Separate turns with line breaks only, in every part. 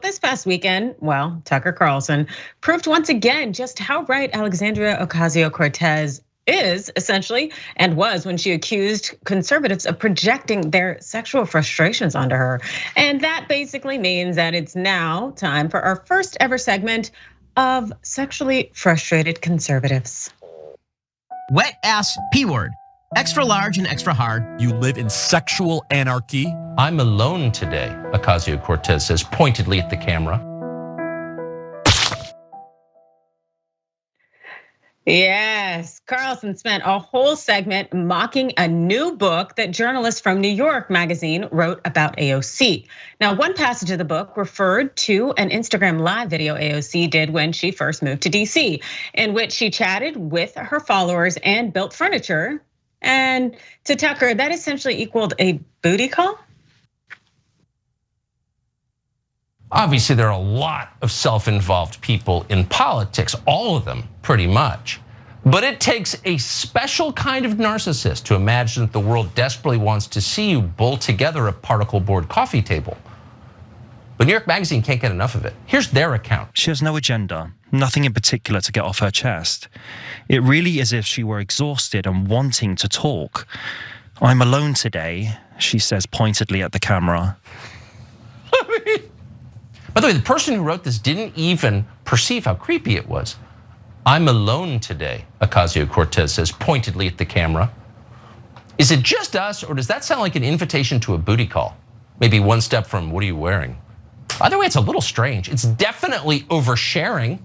this past weekend, well, Tucker Carlson proved once again just how right Alexandria Ocasio-Cortez is essentially and was when she accused conservatives of projecting their sexual frustrations onto her. And that basically means that it's now time for our first ever segment of Sexually Frustrated Conservatives.
Wet ass P word. Extra large and extra hard.
You live in sexual anarchy.
I'm alone today, Ocasio-Cortez says pointedly at the camera.
Yes, Carlson spent a whole segment mocking a new book that journalists from New York Magazine wrote about AOC. Now, one passage of the book referred to an Instagram live video AOC did when she first moved to DC, in which she chatted with her followers and built furniture. And to Tucker, that essentially equaled a booty call.
Obviously, there are a lot of self-involved people in politics, all of them pretty much. But it takes a special kind of narcissist to imagine that the world desperately wants to see you bull together a particle board coffee table. But New York Magazine can't get enough of it. Here's their account.
She has no agenda, nothing in particular to get off her chest. It really is as if she were exhausted and wanting to talk. I'm alone today, she says pointedly at the camera.
By the way, the person who wrote this didn't even perceive how creepy it was. I'm alone today, Ocasio-Cortez says pointedly at the camera. Is it just us, or does that sound like an invitation to a booty call? Maybe one step from what are you wearing? Either way, it's a little strange. It's definitely oversharing.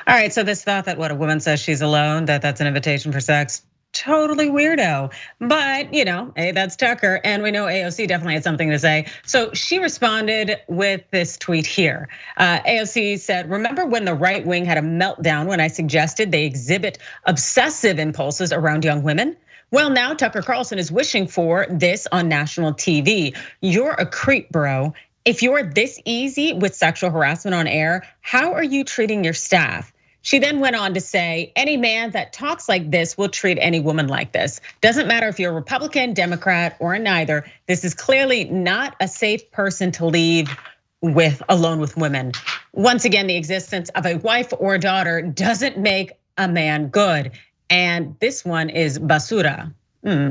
All right, so this thought that what a woman says she's alone, that's an invitation for sex, totally weirdo. But hey, that's Tucker, and we know AOC definitely had something to say. So she responded with this tweet here. AOC said, "Remember when the right wing had a meltdown when I suggested they exhibit obsessive impulses around young women? Well, now Tucker Carlson is wishing for this on national TV. You're a creep, bro. If you're this easy with sexual harassment on air, how are you treating your staff?" She then went on to say, any man that talks like this will treat any woman like this. Doesn't matter if you're a Republican, Democrat, or neither. This is clearly not a safe person to leave alone with women. Once again, the existence of a wife or daughter doesn't make a man good. And this one is Basura,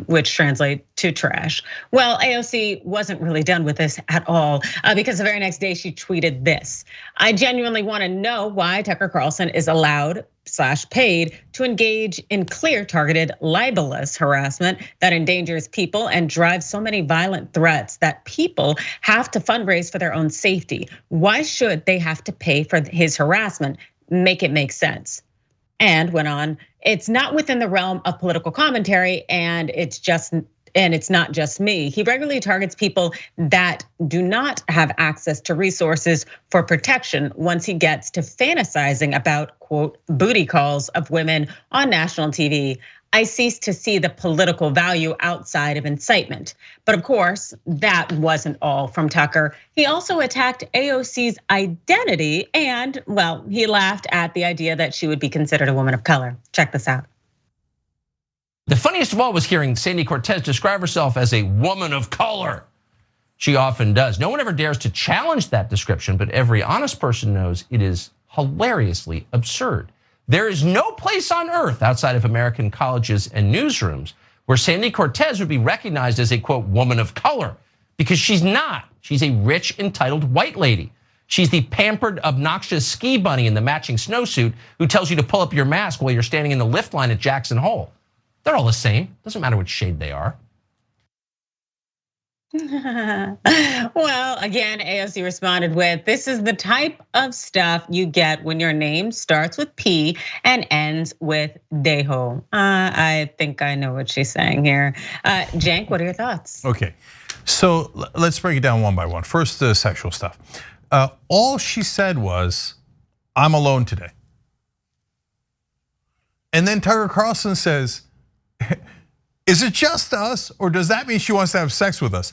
which translates to trash. Well, AOC wasn't really done with this at all, because the very next day she tweeted this. I genuinely wanna know why Tucker Carlson is allowed / paid to engage in clear targeted libelous harassment that endangers people and drives so many violent threats that people have to fundraise for their own safety. Why should they have to pay for his harassment? Make it make sense. And went on, it's not within the realm of political commentary, and it's not just me. He regularly targets people that do not have access to resources for protection once he gets to fantasizing about, quote, booty calls of women on national TV. I cease to see the political value outside of incitement. But of course, that wasn't all from Tucker. He also attacked AOC's identity and, well, he laughed at the idea that she would be considered a woman of color. Check this out.
The funniest of all was hearing Sandy Cortez describe herself as a woman of color. She often does. No one ever dares to challenge that description, but every honest person knows it is hilariously absurd. There is no place on earth outside of American colleges and newsrooms where Sandy Cortez would be recognized as a, quote, woman of color, because she's not. She's a rich, entitled white lady. She's the pampered, obnoxious ski bunny in the matching snowsuit who tells you to pull up your mask while you're standing in the lift line at Jackson Hole. They're all the same. Doesn't matter which shade they are.
Well, again, AOC responded with, this is the type of stuff you get when your name starts with P and ends with dejo. I think I know what she's saying here. Cenk, what are your thoughts?
Okay, so let's break it down one by one. First, the sexual stuff. All she said was, I'm alone today. And then Tucker Carlson says, is it just us, or does that mean she wants to have sex with us?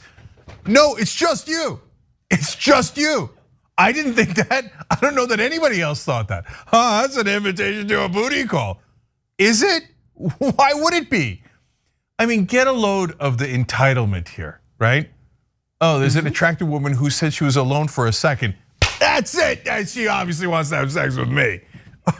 No, it's just you. It's just you. I didn't think that. I don't know that anybody else thought that. That's an invitation to a booty call. Is it? Why would it be? I mean, get a load of the entitlement here, right? Oh, there's an attractive woman who said she was alone for a second. That's it. She obviously wants to have sex with me.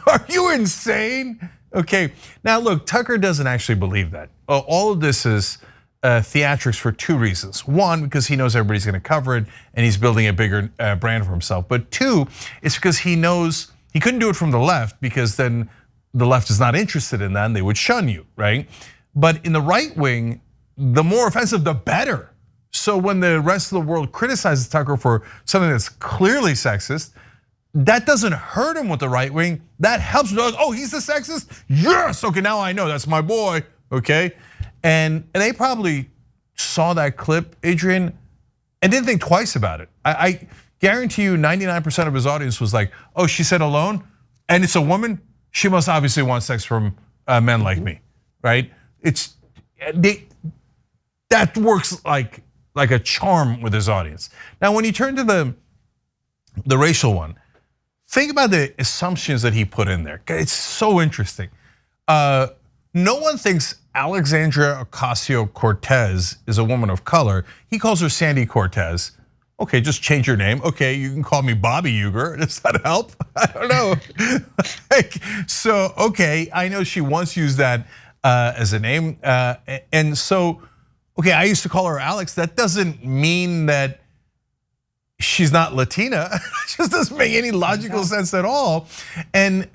Are you insane? Okay, now look, Tucker doesn't actually believe that. All of this is theatrics for two reasons. One, because he knows everybody's gonna cover it and he's building a bigger brand for himself. But two, it's because he knows he couldn't do it from the left, because then the left is not interested in that and they would shun you, right? But in the right wing, the more offensive, the better. So when the rest of the world criticizes Tucker for something that's clearly sexist, that doesn't hurt him with the right wing. That helps him. Oh, he's the sexist? Yes, okay, now I know, that's my boy, okay? And they probably saw that clip, Adrian, and didn't think twice about it. I guarantee you 99% of his audience was like, oh, she said alone, and it's a woman? She must obviously want sex from men like me, right? That works like a charm with his audience. Now, when you turn to the racial one, think about the assumptions that he put in there. It's so interesting. No one thinks Alexandria Ocasio-Cortez is a woman of color. He calls her Sandy Cortez. Okay, just change your name. Okay, you can call me Bobby Uygur. Does that help? I don't know. So, okay, I know she once used that as a name. And so, okay, I used to call her Alex. That doesn't mean that she's not Latina. It just doesn't make any logical sense at all. And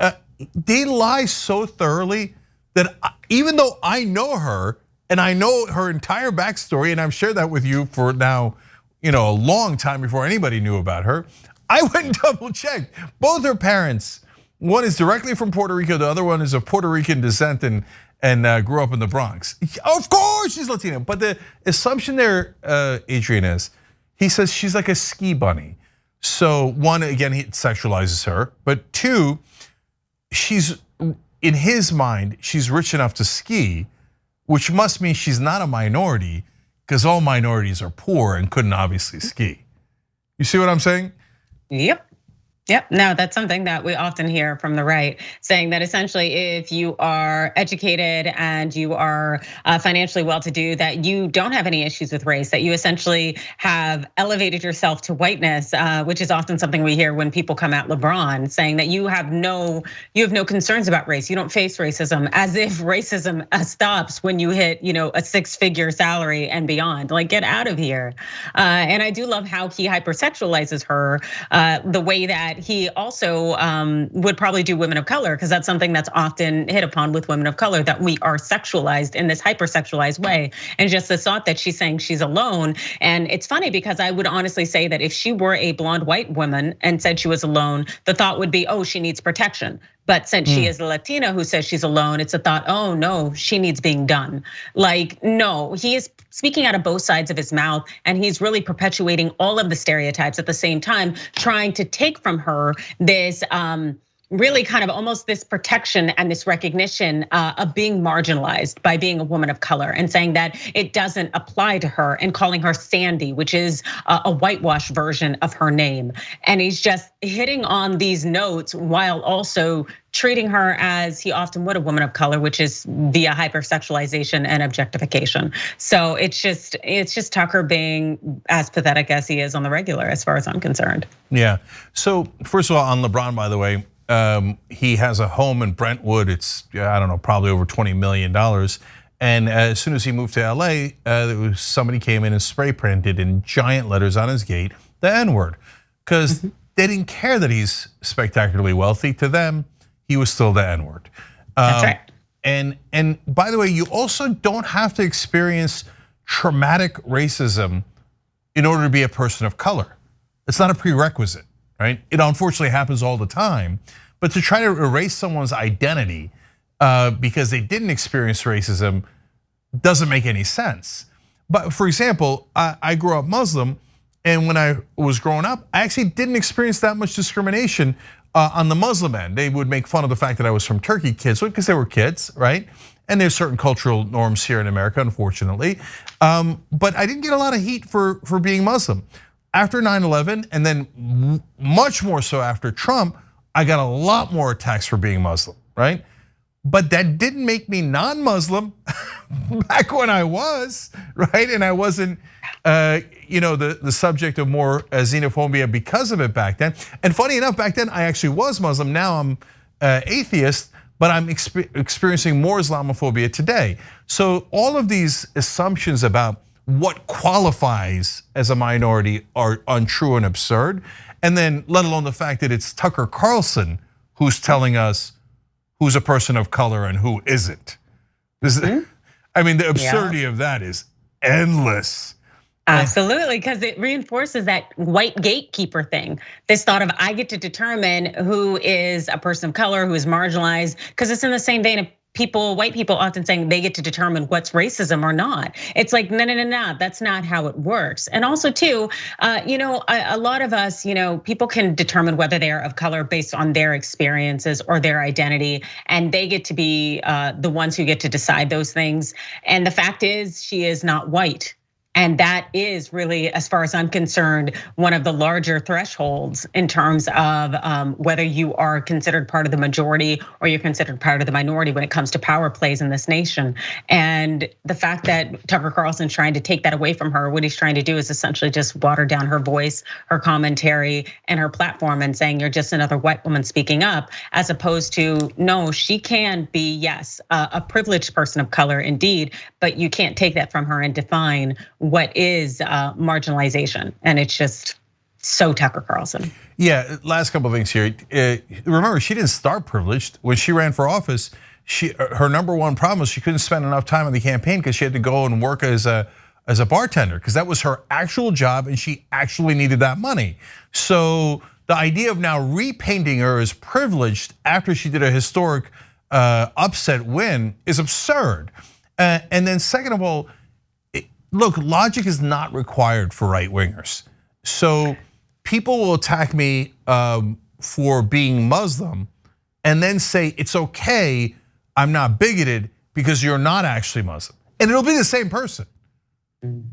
they lie so thoroughly that even though I know her and I know her entire backstory, and I've shared that with you for now, a long time before anybody knew about her, I went and double checked. Both her parents, one is directly from Puerto Rico, the other one is of Puerto Rican descent and grew up in the Bronx. Of course she's Latina, but the assumption there, Adrian, is he says she's like a ski bunny. So one, again, he sexualizes her, but two, she's, in his mind, she's rich enough to ski, which must mean she's not a minority, because all minorities are poor and couldn't obviously ski. You see what I'm saying?
Yep. No, that's something that we often hear from the right, saying that essentially if you are educated and you are financially well-to-do, that you don't have any issues with race, that you essentially have elevated yourself to whiteness, which is often something we hear when people come at LeBron, saying that you have no concerns about race. You don't face racism, as if racism stops when you hit, a six-figure salary and beyond. Like, get out of here. And I do love how he hypersexualizes her, the way that he also would probably do women of color, because that's something that's often hit upon with women of color, that we are sexualized in this hypersexualized way. And just the thought that she's saying she's alone. And it's funny because I would honestly say that if she were a blonde white woman and said she was alone, the thought would be, oh, she needs protection. But since she is a Latina who says she's alone, it's a thought, oh no, she needs being done. Like, no, he is speaking out of both sides of his mouth, and he's really perpetuating all of the stereotypes at the same time, trying to take from her this really kind of almost this protection and this recognition of being marginalized by being a woman of color, and saying that it doesn't apply to her, and calling her Sandy, which is a whitewash version of her name. And he's just hitting on these notes while also treating her as he often would a woman of color, which is via hypersexualization and objectification. So it's just Tucker being as pathetic as he is on the regular, as far as I'm concerned.
Yeah, so first of all, on LeBron, by the way, he has a home in Brentwood. It's, I don't know, probably over $20 million. And as soon as he moved to LA, somebody came in and spray printed in giant letters on his gate the N-word, because they didn't care that he's spectacularly wealthy. To them, he was still the N-word.
That's right.
And by the way, you also don't have to experience traumatic racism in order to be a person of color. It's not a prerequisite, right? It unfortunately happens all the time. But to try to erase someone's identity because they didn't experience racism doesn't make any sense. But for example, I grew up Muslim, and when I was growing up, I actually didn't experience that much discrimination on the Muslim end. They would make fun of the fact that I was from Turkey, kids, because they were kids, right? And there's certain cultural norms here in America, unfortunately. But I didn't get a lot of heat for being Muslim. After 9/11, and then much more so after Trump, I got a lot more attacks for being Muslim, right? But that didn't make me non-Muslim back when I was, right? And I wasn't the subject of more xenophobia because of it back then. And funny enough, back then I actually was Muslim. Now I'm atheist, but I'm experiencing more Islamophobia today. So all of these assumptions about what qualifies as a minority are untrue and absurd. And then let alone the fact that it's Tucker Carlson who's telling us who's a person of color and who isn't. I mean, the absurdity of that is endless.
Absolutely, because it reinforces that white gatekeeper thing. This thought of I get to determine who is a person of color, who is marginalized, because it's in the same vein of white people often saying they get to determine what's racism or not. It's like, no, that's not how it works. And also too, a lot of us, people can determine whether they are of color based on their experiences or their identity, and they get to be the ones who get to decide those things. And the fact is, she is not white. And that is really, as far as I'm concerned, one of the larger thresholds in terms of whether you are considered part of the majority or you're considered part of the minority when it comes to power plays in this nation. And the fact that Tucker Carlson's trying to take that away from her, what he's trying to do is essentially just water down her voice, her commentary, and her platform, and saying you're just another white woman speaking up, as opposed to, no, she can be, yes, a privileged person of color indeed, but you can't take that from her and define what is marginalization. And it's just so Tucker Carlson.
Yeah, last couple of things here. Remember, she didn't start privileged. When she ran for office, her number one problem was she couldn't spend enough time on the campaign because she had to go and work as a bartender, because that was her actual job and she actually needed that money. So the idea of now repainting her as privileged after she did a historic upset win is absurd. And then second of all, look, logic is not required for right-wingers. So people will attack me for being Muslim and then say it's okay, I'm not bigoted because you're not actually Muslim. And it'll be the same person.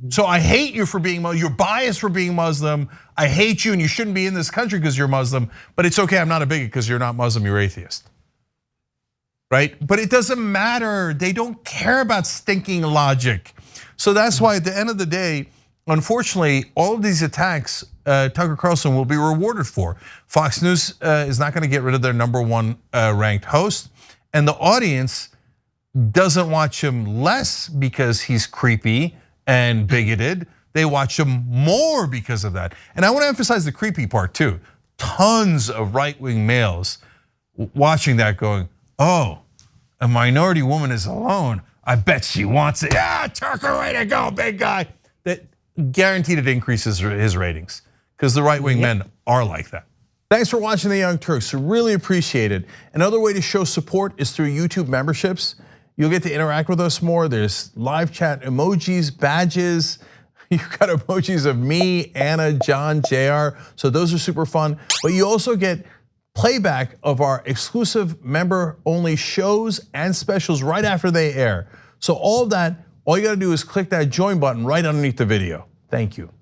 So I hate you for being Muslim, you're biased for being Muslim, I hate you and you shouldn't be in this country because you're Muslim, but it's okay, I'm not a bigot because you're not Muslim, you're atheist. Right? But it doesn't matter, they don't care about stinking logic. So that's why at the end of the day, unfortunately, all of these attacks, Tucker Carlson will be rewarded for. Fox News is not gonna get rid of their number one ranked host, and the audience doesn't watch him less because he's creepy and bigoted. They watch him more because of that. And I wanna emphasize the creepy part too. Tons of right-wing males watching that going, oh, a minority woman is alone. I bet she wants it. Yeah, Tucker, way to go, big guy. That guaranteed it increases his ratings because the right-wing men are like that. Thanks for watching the Young Turks, really appreciate it. Another way to show support is through YouTube memberships. You'll get to interact with us more. There's live chat emojis, badges. You've got emojis of me, Anna, John, JR. So those are super fun. But you also get playback of our exclusive member-only shows and specials right after they air. So all of that, all you gotta do is click that join button right underneath the video. Thank you.